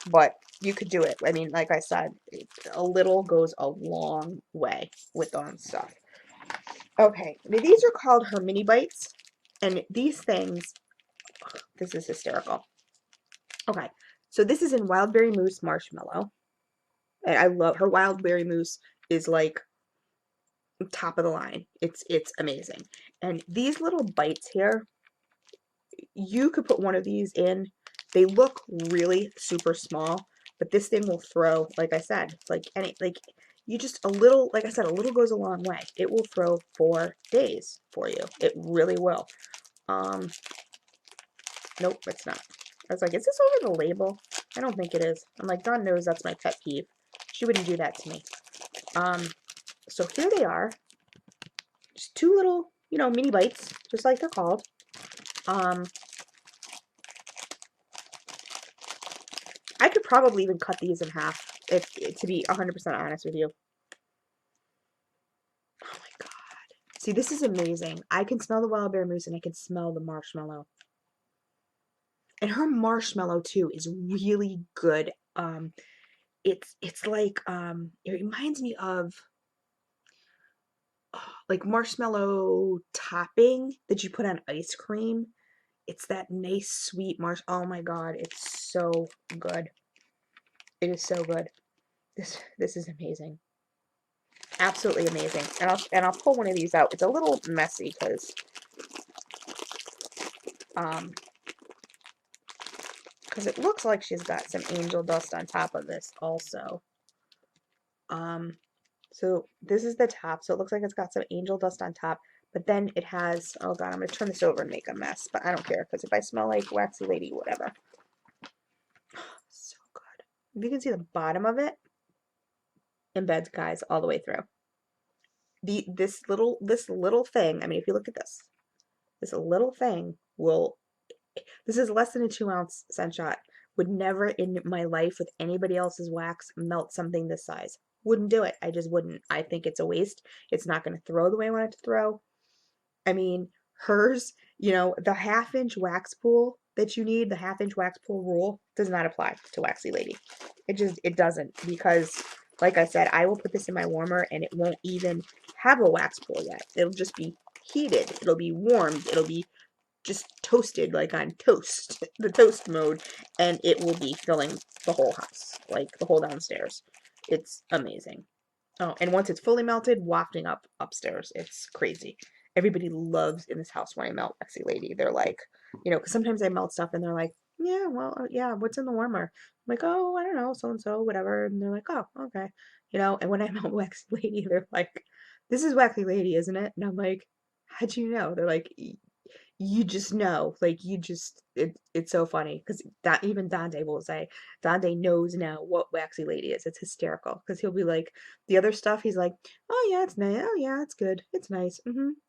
But you could do it. I mean, like I said, a little goes a long way with stuff. Okay, these are called her mini bites, and these things, this is hysterical. Okay, so this is in Wild Berry Mousse Marshmallow, and I love her Wild Berry Mousse is like top of the line. It's amazing. And these little bites here, you could put one of these in. They look really super small, but this thing will throw, like I said, like you just a little, like I said, a little goes a long way. It will throw for days for you. It really will. Um, nope, it's not. I was like, is this over the label? I don't think it is. I'm like, God knows that's my pet peeve. She wouldn't do that to me. So here they are. Just 2 little, mini bites, just like they're called. Um, I could probably even cut these in half, if to be 100% honest with you. Oh my God. See, this is amazing. I can smell the wild berry mousse and I can smell the marshmallow. And her marshmallow too is really good. It's like it reminds me of like marshmallow topping that you put on ice cream. It's that nice sweet oh my God, it's so good. It is so good. This is amazing. Absolutely amazing. And I'll pull one of these out. It's a little messy um because it looks like she's got some angel dust on top of this also. Um so this is the top. So it looks like it's got some angel dust on top, but then it has, oh God, I'm gonna turn this over and make a mess, but I don't care, because if I smell like Waxie Lady, whatever. So good. If you can see the bottom of it, embeds, guys, all the way through. This little thing, I mean, if you look at this little thing will, this is less than a 2-ounce scent shot. Would never in my life with anybody else's wax melt something this size. Wouldn't do it. I just wouldn't. I think it's a waste. It's not going to throw the way I want it to throw. I mean, hers, the half-inch wax pool that you need, the half-inch wax pool rule, does not apply to Waxie Lady. It doesn't, because, like I said, I will put this in my warmer and it won't even have a wax pool yet. It'll just be heated. It'll be warmed. It'll be just toasted, like on toast, the toast mode, and it will be filling the whole house, like the whole downstairs. It's amazing. Oh, and once it's fully melted, wafting up upstairs. It's crazy. Everybody loves in this house when I melt Waxie Lady. They're like, because sometimes I melt stuff and they're like, yeah, well, yeah, what's in the warmer? I'm like, oh, I don't know, so and so, whatever. And they're like, oh, okay. And when I melt Waxie Lady, they're like, this is Waxie Lady, isn't it? And I'm like, how'd you know? They're like, you just know, like it's so funny, because that even Dante will say, Dante knows now what Waxy Lady is. It's hysterical, because he'll be like, the other stuff, he's like, oh yeah, it's nice, oh yeah, it's good, it's nice,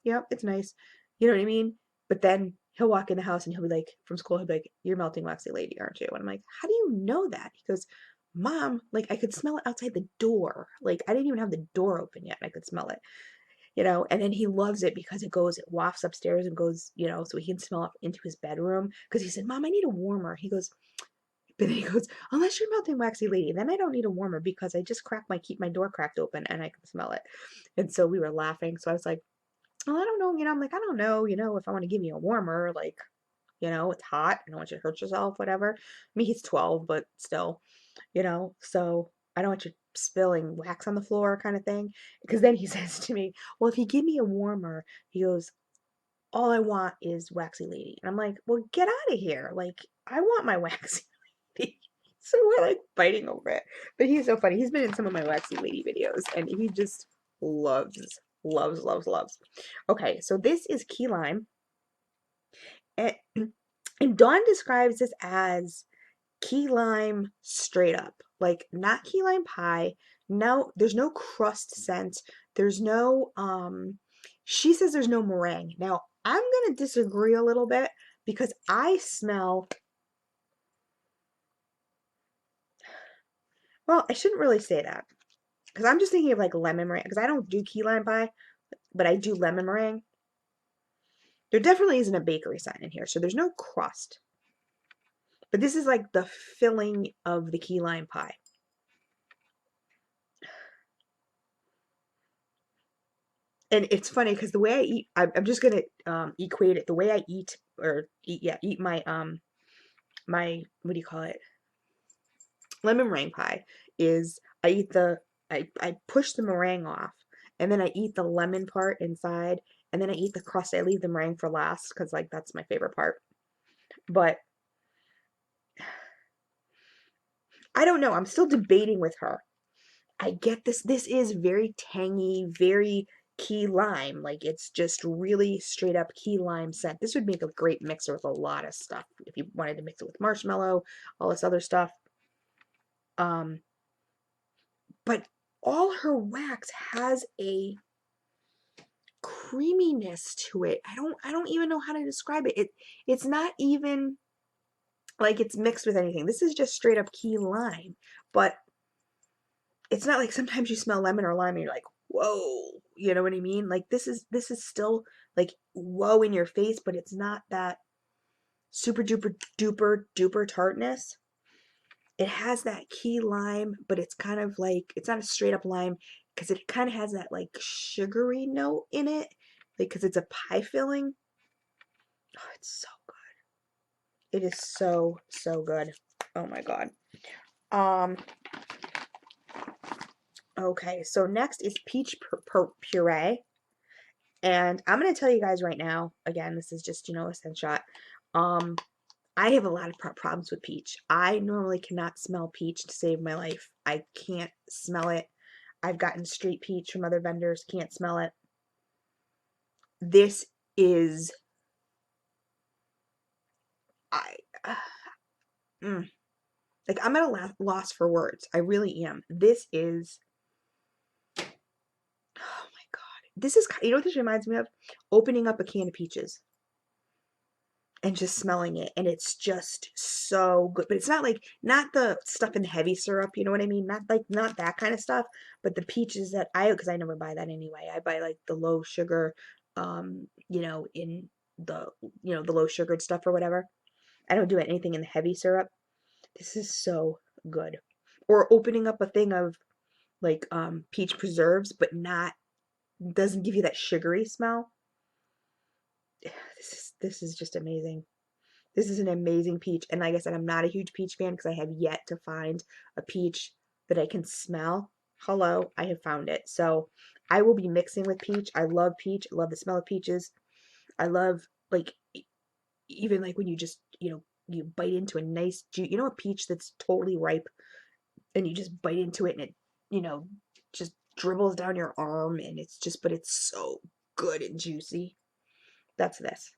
yep, it's nice, you know what I mean? But then he'll walk in the house and he'll be like, from school, he'll be like, you're melting Waxy Lady, aren't you? And I'm like, how do you know that? He goes, Mom, like I could smell it outside the door, like I didn't even have the door open yet and I could smell it. And then he loves it because it wafts upstairs and goes, so he can smell up into his bedroom. Because he said, Mom, I need a warmer. He goes, But then he goes, unless you're melting Waxy Lady, then I don't need a warmer because I just keep my door cracked open and I can smell it. And so we were laughing. So I was like, well, I don't know, I'm like, I don't know, if I want to give you a warmer, like, it's hot. I don't want you to hurt yourself, whatever. I mean, he's 12, but still, so I don't want you spilling wax on the floor kind of thing. Because then he says to me, well, if you give me a warmer, he goes, all I want is Waxy Lady. And I'm like, well, get out of here. Like, I want my Waxy Lady. So we're like fighting over it. But he's so funny. He's been in some of my Waxy Lady videos and he just loves, loves, loves, loves. Okay, so this is key lime. And, and Dawn describes this as key lime straight up. Like, not key lime pie. No, there's no crust scent. There's no, she says there's no meringue. Now, I'm gonna disagree a little bit because I smell, well, I shouldn't really say that because I'm just thinking of like lemon meringue because I don't do key lime pie, but I do lemon meringue. There definitely isn't a bakery sign in here, so there's no crust. But this is like the filling of the key lime pie. And it's funny because the way I eat, I'm just gonna equate it. The way I eat eat my my what do you call it? Lemon meringue pie is I push the meringue off, and then I eat the lemon part inside, and then I eat the crust. I leave the meringue for last because like that's my favorite part. But I don't know. I'm still debating with her. I get this. This is very tangy, very key lime. Like it's just really straight up key lime scent. This would make a great mixer with a lot of stuff. If you wanted to mix it with marshmallow, all this other stuff. But all her wax has a creaminess to it. I don't even know how to describe it. It's not even like it's mixed with anything. This is just straight up key lime. But it's not like sometimes you smell lemon or lime and you're like, whoa, you know what I mean? Like this is still like whoa in your face, but it's not that super duper duper duper tartness. It has that key lime, but it's kind of like it's not a straight up lime because it kind of has that like sugary note in it, like because it's a pie filling. Oh, it's so good. It is so so good. Oh my god. Um. Okay, so next is peach puree. And I'm going to tell you guys right now, again, this is just, a scent shot. I have a lot of problems with peach. I normally cannot smell peach to save my life. I can't smell it. I've gotten street peach from other vendors, can't smell it. This is, like, I'm at a loss for words. I really am. This is, oh my God. This is, you know what this reminds me of? Opening up a can of peaches and just smelling it, and it's just so good. But it's not the stuff in heavy syrup, you know what I mean? Not that kind of stuff, but the peaches that because I never buy that anyway. I buy like the low sugar, in the the low sugared stuff or whatever. I don't do anything in the heavy syrup. This is so good. Or opening up a thing of like peach preserves, but not doesn't give you that sugary smell. This is just amazing. This is an amazing peach. And like I said, I'm not a huge peach fan because I have yet to find a peach that I can smell. Hello, I have found it. So I will be mixing with peach. I love peach. I love the smell of peaches. I love like even like when you just, you bite into a nice juice. You know a peach that's totally ripe and you just bite into it and it, just dribbles down your arm and but it's so good and juicy. That's this.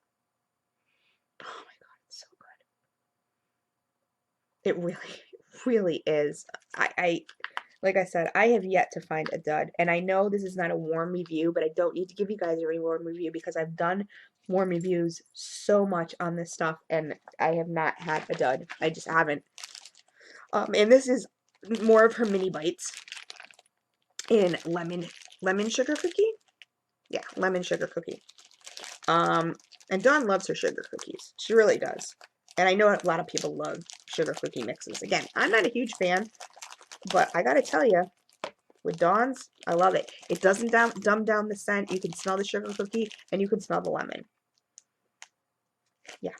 Oh my God, it's so good. It really, really is. I like I said, I have yet to find a dud. And I know this is not a warm review, but I don't need to give you guys a warm review because I've done warm reviews so much on this stuff and I have not had a dud. I just haven't. And this is more of her mini bites in lemon sugar cookie. Yeah, lemon sugar cookie. And Dawn loves her sugar cookies. She really does. And I know a lot of people love sugar cookie mixes. Again, I'm not a huge fan, but I gotta tell you, with Dawn's, I love it. It doesn't dumb down the scent. You can smell the sugar cookie and you can smell the lemon. Yeah.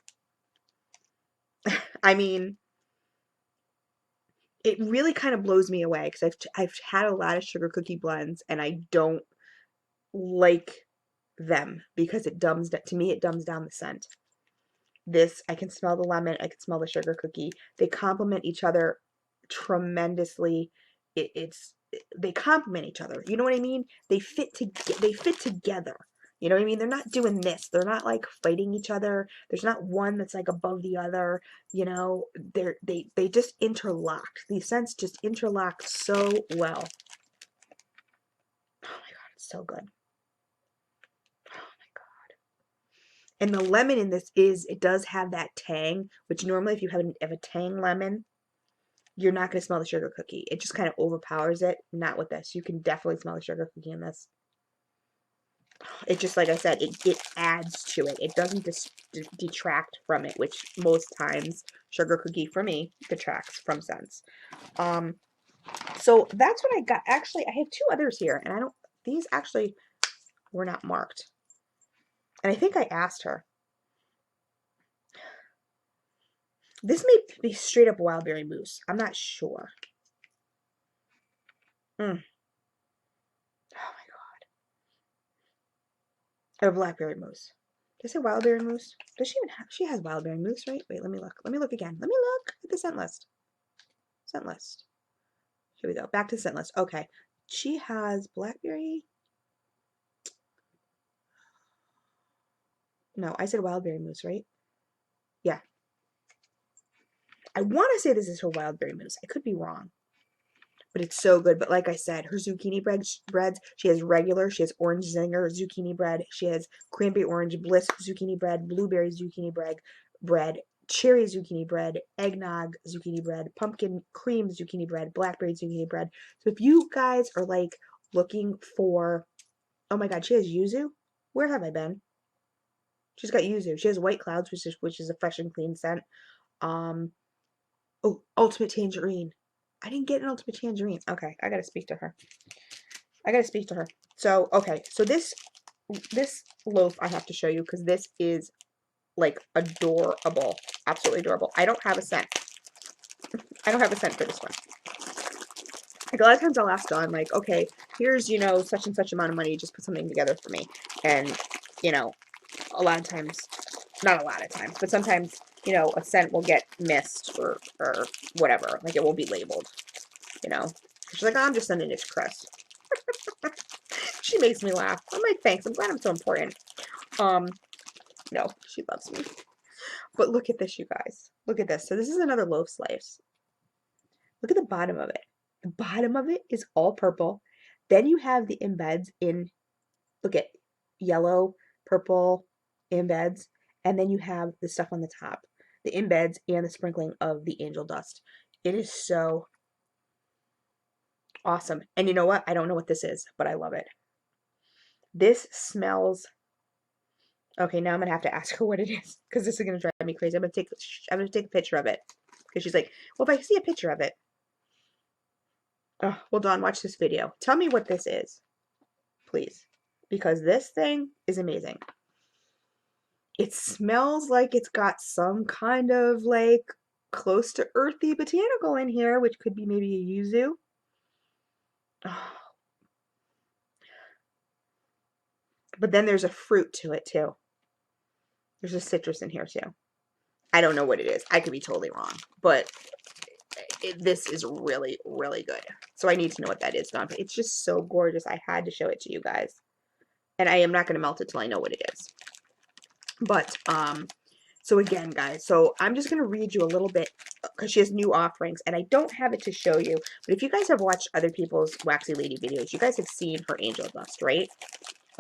I mean, it really kind of blows me away because I've had a lot of sugar cookie blends and I don't like them because it dumbs to me it dumbs down the scent. This, I can smell the lemon, I can smell the sugar cookie. They complement each other tremendously. They complement each other. You know what I mean? They fit together. You know what I mean? They're not doing this. They're not like fighting each other. There's not one that's like above the other. You know, they just interlocked. These scents just interlock so well. Oh my god, it's so good. Oh my god. And the lemon in this it does have that tang, which normally if you have a tang lemon, you're not going to smell the sugar cookie. It just kind of overpowers it. Not with this. You can definitely smell the sugar cookie in this. It just, like I said, it adds to it. It doesn't detract from it, which most times sugar cookie for me detracts from scents. So that's what I got. Actually, I have two others here, and these actually were not marked. And I think I asked her. This may be straight up wild berry mousse. I'm not sure. Mm. Oh my god. Or blackberry mousse. Did I say wild berry mousse? Does she even have? She has wild berry mousse, right? Wait, let me look. Let me look again. Let me look at the scent list. Scent list. Here we go. Back to the scent list. Okay. She has blackberry. No, I said wild berry mousse, right? Yeah. I want to say this is her wild berry mousse. I could be wrong. But it's so good. But like I said, her zucchini breads, she has regular, she has orange zinger zucchini bread, she has cranberry orange bliss zucchini bread, blueberry zucchini bread, cherry zucchini bread, eggnog zucchini bread, pumpkin cream zucchini bread, blackberry zucchini bread. So if you guys are like looking for, oh my god, she has yuzu. Where have I been? She's got yuzu. She has white clouds, which is a fresh and clean scent. Um, oh, ultimate tangerine. I didn't get an ultimate tangerine. Okay, I gotta speak to her. I gotta speak to her. So, okay, so this loaf I have to show you because this is like adorable. Absolutely adorable. I don't have a scent. I don't have a scent for this one. Like a lot of times I'll ask Dawn, like, okay, here's, such and such amount of money, just put something together for me. And, a lot of times, not a lot of times, but sometimes, a scent will get missed or whatever. Like it won't be labeled, She's like, oh, I'm just sending it to Chris. She makes me laugh. I'm like, thanks. I'm glad I'm so important. No, she loves me. But look at this, you guys. Look at this. So this is another loaf slice. Look at the bottom of it. The bottom of it is all purple. Then you have the embeds in, look at yellow, purple embeds. And then you have the stuff on the top. The embeds and the sprinkling of the angel dust. It is so awesome. And you know what? I don't know what this is, but I love it. This smells. Okay, now I'm gonna have to ask her what it is because this is gonna drive me crazy. I'm gonna take a picture of it because she's like, well, if I see a picture of it. Oh, well, Dawn, watch this video. Tell me what this is, please, because this thing is amazing. It smells like it's got some kind of like close to earthy botanical in here, which could be maybe a yuzu. Oh. But then there's a fruit to it too. There's a citrus in here too. I don't know what it is. I could be totally wrong, but this is really, really good. So I need to know what that is, Dawn. It's just so gorgeous. I had to show it to you guys. And I am not going to melt it till I know what it is. But, so again, guys, so I'm just going to read you a little bit because she has new offerings. And I don't have it to show you. But if you guys have watched other people's Waxie Lady videos, you guys have seen her angel dust, right?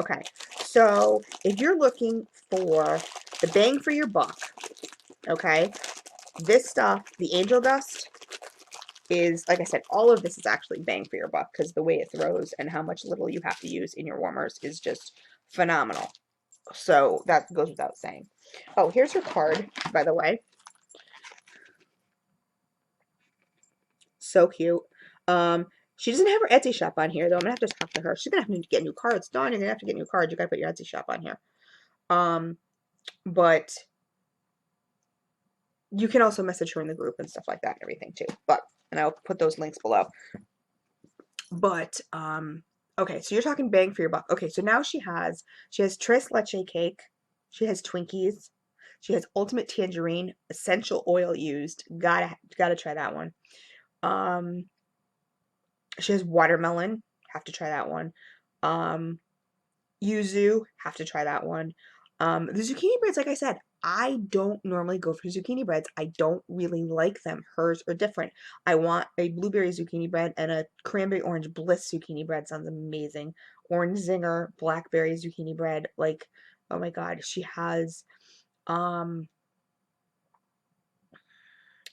Okay. So if you're looking for the bang for your buck, okay, this stuff, the angel dust, is, like I said, all of this is actually bang for your buck because the way it throws and how much little you have to use in your warmers is just phenomenal. So that goes without saying. Oh, here's her card, by the way. So cute. Um, she doesn't have her Etsy shop on here though. I'm gonna have to talk to her. She's gonna have to get new cards. Dawn, you're gonna have to get new cards. You gotta put your Etsy shop on here. Um, but you can also message her in the group and stuff like that and everything too. But and I'll put those links below. But okay, so you're talking bang for your buck. Okay, so now she has Tres Leche cake, she has Twinkies, she has Ultimate Tangerine, essential oil used. Gotta try that one. Um, she has watermelon, have to try that one. Um, Yuzu, have to try that one. The zucchini breads, like I said, I don't normally go for zucchini breads. I don't really like them. Hers are different. I want a blueberry zucchini bread and a cranberry orange bliss zucchini bread. Sounds amazing. Orange zinger, blackberry zucchini bread. Like, oh my God, she has, um,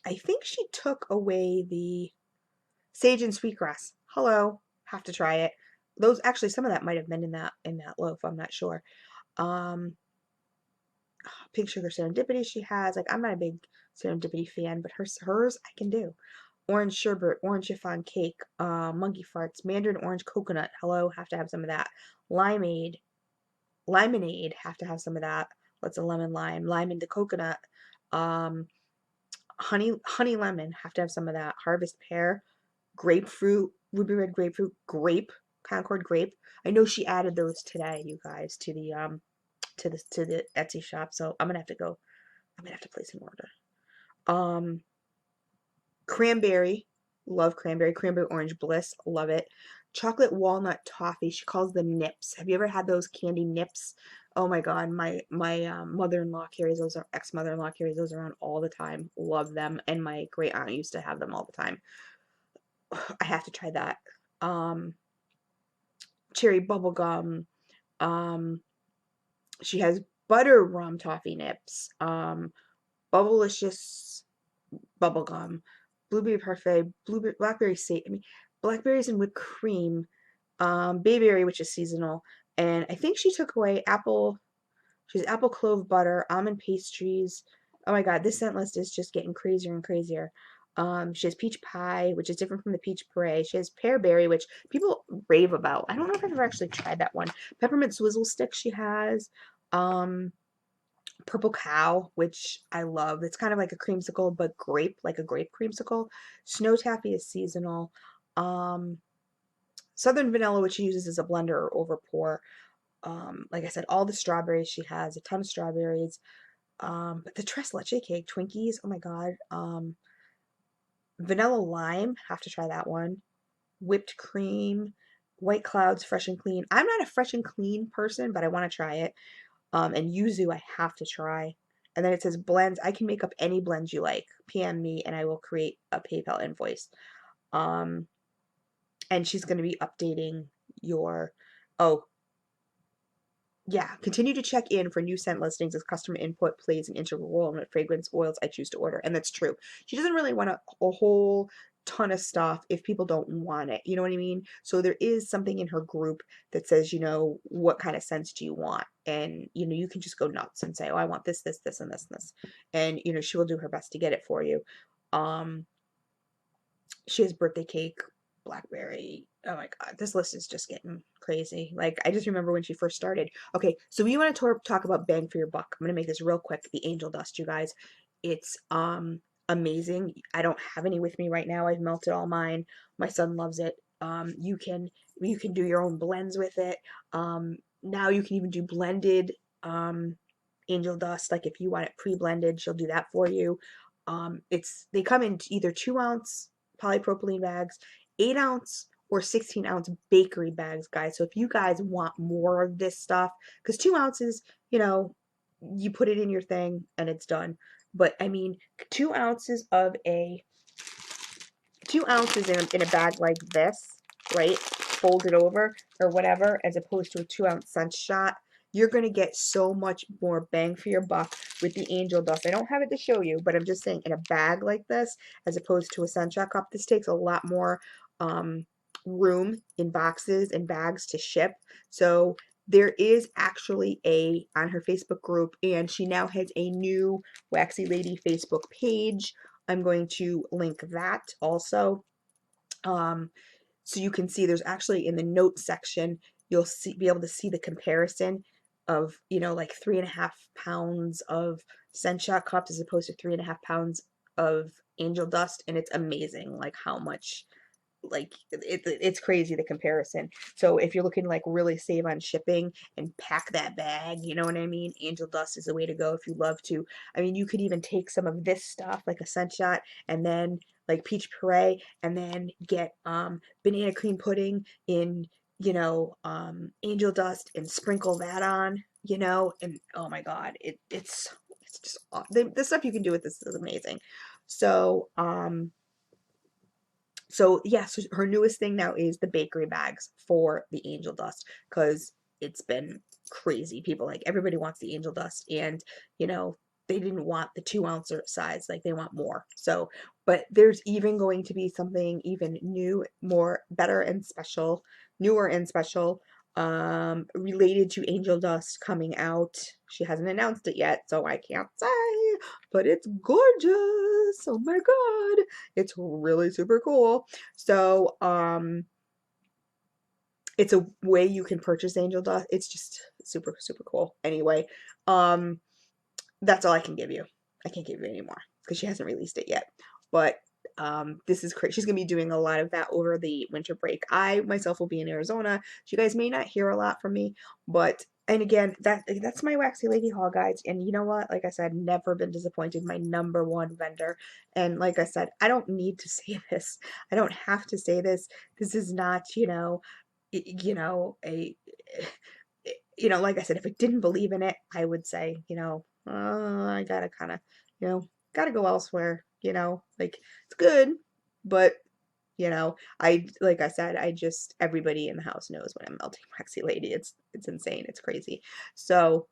I think she took away the sage and sweetgrass. Hello, have to try it. Those actually, some of that might have been in that loaf. I'm not sure. Um, Pink sugar serendipity she has. Like I'm not a big serendipity fan, but hers I can do. Orange sherbet, orange chiffon cake, monkey farts, mandarin orange coconut. Hello, have to have some of that. Limeade, have to have some of that. What's a lemon lime? Lime into coconut. Um, honey lemon, have to have some of that. Harvest pear, grapefruit, ruby red grapefruit, Concord grape. I know she added those today, you guys, to the Etsy shop. So I'm gonna have to place an order. Um, Cranberry, love cranberry. Cranberry orange bliss, love it. Chocolate walnut toffee. She calls them nips. Have you ever had those candy nips? Oh my God, my mother-in-law carries those. Ex-mother-in-law carries those around all the time. Love them, and my great aunt used to have them all the time. I have to try that. Um, Cherry bubble gum. Um, she has butter rum toffee nips. Bubblicious bubblegum, blueberry parfait, blueberry blackberry I mean blackberries and whipped cream, bayberry, which is seasonal, and I think she took away apple. She's apple clove butter, almond pastries. Oh my God, this scent list is just getting crazier and crazier. She has peach pie, which is different from the peach puree. She has pearberry, which people rave about. I don't know if I've ever actually tried that one. Peppermint swizzle stick she has. Um, Purple Cow, which I love. It's kind of like a creamsicle, but like a grape creamsicle. Snow Taffy is seasonal. Um, Southern Vanilla, which she uses as a blender or over pour. Like I said, all the strawberries she has, a ton of strawberries. But the Tres Leche cake, Twinkies, oh my God. Vanilla lime, have to try that one. Whipped cream, White Clouds, fresh and clean. I'm not a fresh and clean person, but I want to try it. And yuzu I have to try. And then it says blends. I can make up any blends you like. PM me and I will create a PayPal invoice. Um, and she's going to be updating your. Oh, yeah. Continue to check in for new scent listings as customer input plays an integral role in what fragrance oils I choose to order. And that's true. She doesn't really want a whole ton of stuff if people don't want it. You know what I mean? So there is something in her group that says, what kind of scents do you want? And, you can just go nuts and say, oh, I want this, this, this, and this, and this. And, she will do her best to get it for you. Um, she has birthday cake, blackberry. Oh my God, this list is just getting crazy. Like, I just remember when she first started. Okay, so we want to talk about bang for your buck. I'm gonna make this real quick. The angel dust, you guys. It's amazing. I don't have any with me right now. I've melted all mine. My son loves it. You can do your own blends with it. Now you can even do blended angel dust. Like if you want it pre-blended, she'll do that for you. They come in either 2-ounce polypropylene bags, 8-ounce or 16-ounce bakery bags, guys. So if you guys want more of this stuff, because 2 ounces, you put it in your thing and it's done. But I mean, 2 ounces of a 2 ounces in a bag like this, right? Folded over or whatever, as opposed to a 2-ounce scent shot. You're going to get so much more bang for your buck with the angel dust. I don't have it to show you, but I'm just saying in a bag like this, as opposed to a scent shot cup, this takes a lot more room in boxes and bags to ship. So there is actually on her Facebook group, and she now has a new Waxy Lady Facebook page. I'm going to link that also. Um, so you can see there's actually in the notes section, you'll be able to see the comparison of, like 3.5 pounds of Scent Shot cups as opposed to 3.5 pounds of angel dust. And it's amazing, like how much, like it's crazy the comparison. So if you're looking to like really save on shipping and pack that bag, you know what I mean? Angel dust is the way to go if you love to. I mean, you could even take some of this stuff like a Scent Shot and then like peach puree and then get banana cream pudding in, angel dust and sprinkle that on, and oh my god, it's just the stuff you can do with this is amazing. So yeah, so her newest thing now is the bakery bags for the angel dust because it's been crazy. People, like, everybody wants the angel dust, and you know they didn't want the 2 ounce size, like they want more. So, but there's even going to be something even new, more better and special, newer and special, related to angel dust coming out. She hasn't announced it yet, so I can't say, but it's gorgeous. Oh my god. It's really super cool. So, it's a way you can purchase angel dust. It's just super, super cool. Anyway, um, that's all I can give you. I can't give you any more because she hasn't released it yet. But this is great. She's gonna be doing a lot of that over the winter break. I myself will be in Arizona, so you guys may not hear a lot from me. But and again, that's my Waxy Lady haul, guys. And you know what? Like I said, never been disappointed. My number one vendor. And like I said, I don't need to say this. I don't have to say this. This is not, a like I said, if I didn't believe in it, I would say, I gotta kind of, gotta go elsewhere, like it's good, but like I said, everybody in the house knows when I'm melting Waxy Lady. It's insane. It's crazy. So,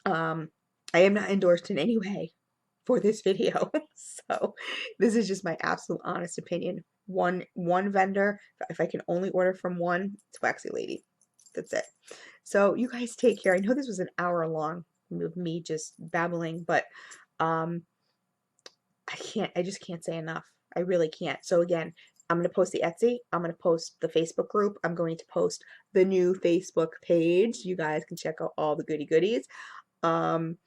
um, I am not endorsed in any way for this video. So this is just my absolute honest opinion. One vendor, if I can only order from one, it's Waxy Lady. That's it. So you guys take care. I know this was an hour long of me just babbling, but um I just can't say enough. I really can't. So again, I'm going to post the Etsy. I'm going to post the Facebook group. I'm going to post the new Facebook page. You guys can check out all the goody goodies. And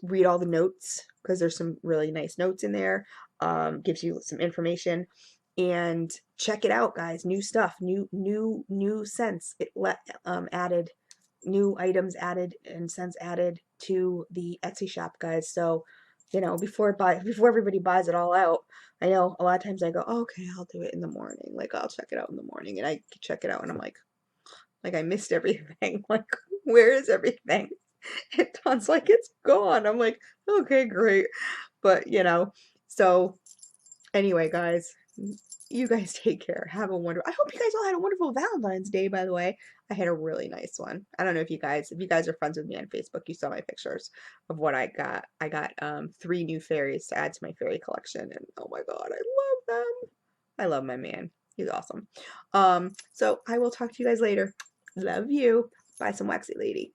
read all the notes because there's some really nice notes in there. Gives you some information, and check it out, guys. New stuff, new scents. Added, new items added and scents added to the Etsy shop, guys. So, before everybody buys it all out. I know a lot of times I go, oh, okay, I'll do it in the morning. Like I'll check it out in the morning, and I check it out, and I'm like I missed everything. Like, where is everything? And Don's like, it's gone. I'm like, okay, great. But, so anyway, guys, you guys take care. Have a wonderful, I hope you guys all had a wonderful Valentine's Day, by the way. I had a really nice one. I don't know if you guys are friends with me on Facebook, you saw my pictures of what I got. I got 3 new fairies to add to my fairy collection, and oh my god, I love them. I love my man. He's awesome. So I will talk to you guys later. Love you. Bye, some Waxy Lady.